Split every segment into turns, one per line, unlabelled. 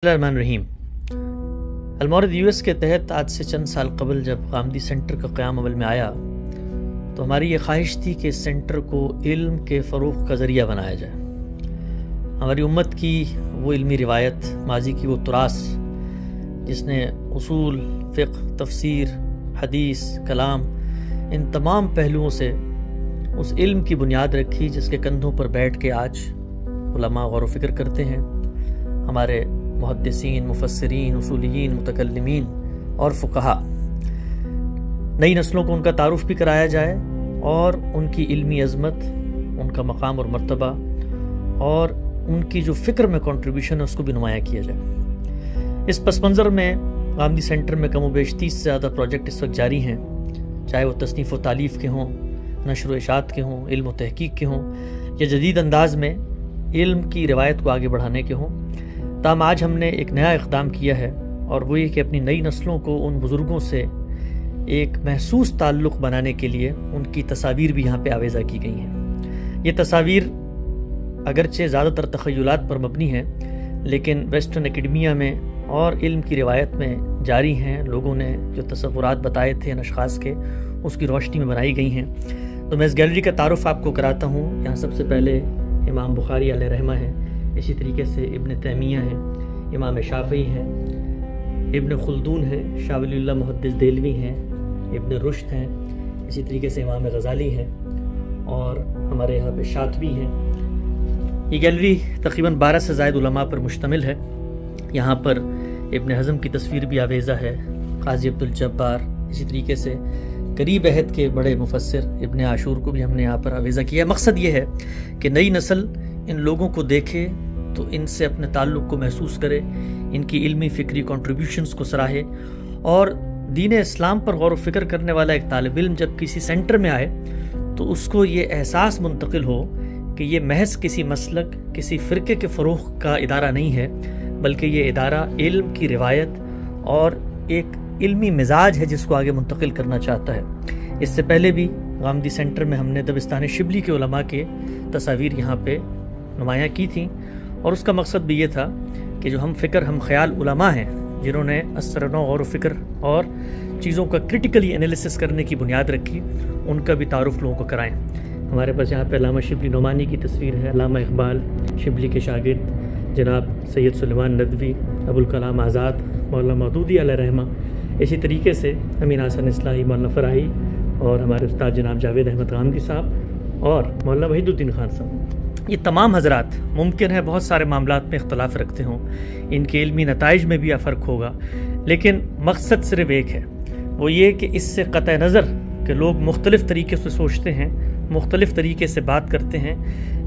الرحمن الرحیم۔ المورد US کے تحت آج سے چند سال قبل جب غامدی سینٹر کا قیام عمل میں آیا تو ہماری یہ خواہش تھی کہ اس سینٹر کو علم کے فروغ کا ذریعہ بنایا جائے۔ ہماری امت کی وہ علمی روایت، ماضی کی وہ تراث جس نے اصول، فقہ، تفسیر، حدیث، کلام، ان تمام پہلوؤں سے اس علم کی بنیاد رکھی جس کے کندھوں پر بیٹھ کے آج علماء غور و فکر کرتے ہیں۔ ہمارے محدثین، مفسرین، اصولیین، متکلمین اور فقہا، نئی نسلوں کو ان کا تعارف بھی کرایا جائے اور ان کی علمی عظمت، ان کا مقام اور مرتبہ اور ان کی جو فکر میں کنٹریبیوشن ہے اس کو بھی نمایاں کیا جائے۔ اس پس منظر میں غامدی سینٹر میں کم و بیش 30 سے زیادہ پروجیکٹ اس وقت جاری ہیں، چاہے وہ تصنیف و تالیف کے ہوں، نشر و اشاعت کے ہوں، علم و تحقیق کے ہوں یا جدید انداز میں علم کی روایت کو آگے بڑھانے کے ہوں۔ تاہم آج ہم نے ایک نیا اقدام کیا ہے اور وہ یہ کہ اپنی نئی نسلوں کو ان بزرگوں سے ایک محسوس تعلق بنانے کے لیے ان کی تصاویر بھی یہاں پہ آویزہ کی گئی ہیں۔ یہ تصاویر اگرچہ زیادہ تر تخیلات پر مبنی ہیں لیکن ویسٹرن اکیڈمیا میں اور علم کی روایت میں جاری ہیں، لوگوں نے جو تصورات بتائے تھے ان اشخاص کے اس کی روشنی میں بنائی گئی ہیں۔ تو میں اس گیلری کا تعارف آپ کو کراتا ہوں۔ یہاں سب سے پہلے امام بخاری علیہ رحمہ ہیں، اسی طریقے سے ابن تیمیہ ہیں، امام شافعی ہیں، ابن خلدون ہیں، شاہ ولی اللہ محدث دہلوی ہیں، ابن رشد ہیں، اسی طریقے سے امام غزالی ہیں اور ہمارے یہاں پہ شاطبی ہیں۔ یہ گیلری تقریباً 12 سے زائد علماء پر مشتمل ہے۔ یہاں پر ابن حزم کی تصویر بھی آویزہ ہے، قاضی عبدالجبار، اسی طریقے سے قریب عہد کے بڑے مفسر ابن عاشور کو بھی ہم نے یہاں پر آویزہ کیا ہے۔ مقصد یہ ہے کہ نئی نسل ان لوگوں کو دیکھے تو ان سے اپنے تعلق کو محسوس کرے، ان کی علمی فکری کنٹریبیوشنز کو سراہے اور دین اسلام پر غور و فکر کرنے والا ایک طالب علم جب کسی سینٹر میں آئے تو اس کو یہ احساس منتقل ہو کہ یہ محض کسی مسلک، کسی فرقے کے فروغ کا ادارہ نہیں ہے بلکہ یہ ادارہ علم کی روایت اور ایک علمی مزاج ہے جس کو آگے منتقل کرنا چاہتا ہے۔ اس سے پہلے بھی غامدی سینٹر میں ہم نے دبستان شبلی کے علماء کے تصاویر یہاں پہ نمایاں کی تھیں اور اس کا مقصد بھی یہ تھا کہ جو ہم فکر ہم خیال علماء ہیں جنہوں نے اثر نو غور و فکر اور چیزوں کا کرٹیکلی انالیسس کرنے کی بنیاد رکھی، ان کا بھی تعارف لوگوں کو کرائیں۔ ہمارے پاس یہاں پہ علامہ شبلی نعمانی کی تصویر ہے، علامہ اقبال شبلی کے شاگرد جناب سید سلیمان ندوی، ابوالکلام آزاد، مولانا مودودی علیہ رحمہ، اسی طریقے سے امین حسن اصلاحی، مولانا فراحی اور ہمارے استاد جناب جاوید احمد غامدی صاحب اور مولانا وحید الدین خان صاحب۔ یہ تمام حضرات ممکن ہے بہت سارے معاملات میں اختلاف رکھتے ہوں، ان کے علمی نتائج میں بھی فرق ہوگا، لیکن مقصد صرف ایک ہے، وہ یہ کہ اس سے قطع نظر کہ لوگ مختلف طریقے سے سوچتے ہیں، مختلف طریقے سے بات کرتے ہیں،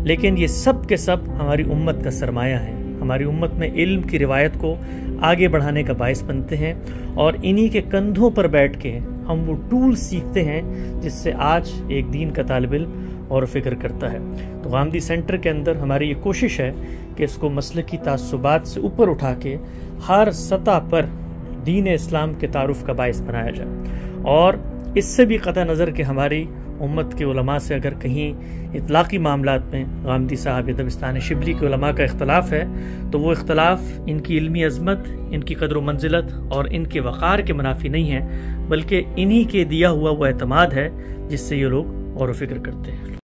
لیکن یہ سب کے سب ہماری امت کا سرمایہ ہیں، ہماری امت میں علم کی روایت کو آگے بڑھانے کا باعث بنتے ہیں اور انہی کے کندھوں پر بیٹھ کے ہم وہ ٹول سیکھتے ہیں جس سے آج ایک دین کا طالب علم اور فکر کرتا ہے۔ تو غامدی سینٹر کے اندر ہماری یہ کوشش ہے کہ اس کو مسلکی تعصبات سے اوپر اٹھا کے ہر سطح پر دین اسلام کے تعارف کا باعث بنایا جائے اور اس سے بھی قطع نظر کہ ہماری امت کے علماء سے اگر کہیں اطلاقی معاملات میں غامدی صاحب یا دبستان شبلی کے علماء کا اختلاف ہے تو وہ اختلاف ان کی علمی عظمت، ان کی قدر و منزلت اور ان کے وقار کے منافی نہیں ہے بلکہ انہی کے دیا ہوا وہ اعتماد ہے جس سے یہ لوگ غور و فکر کرتے ہیں۔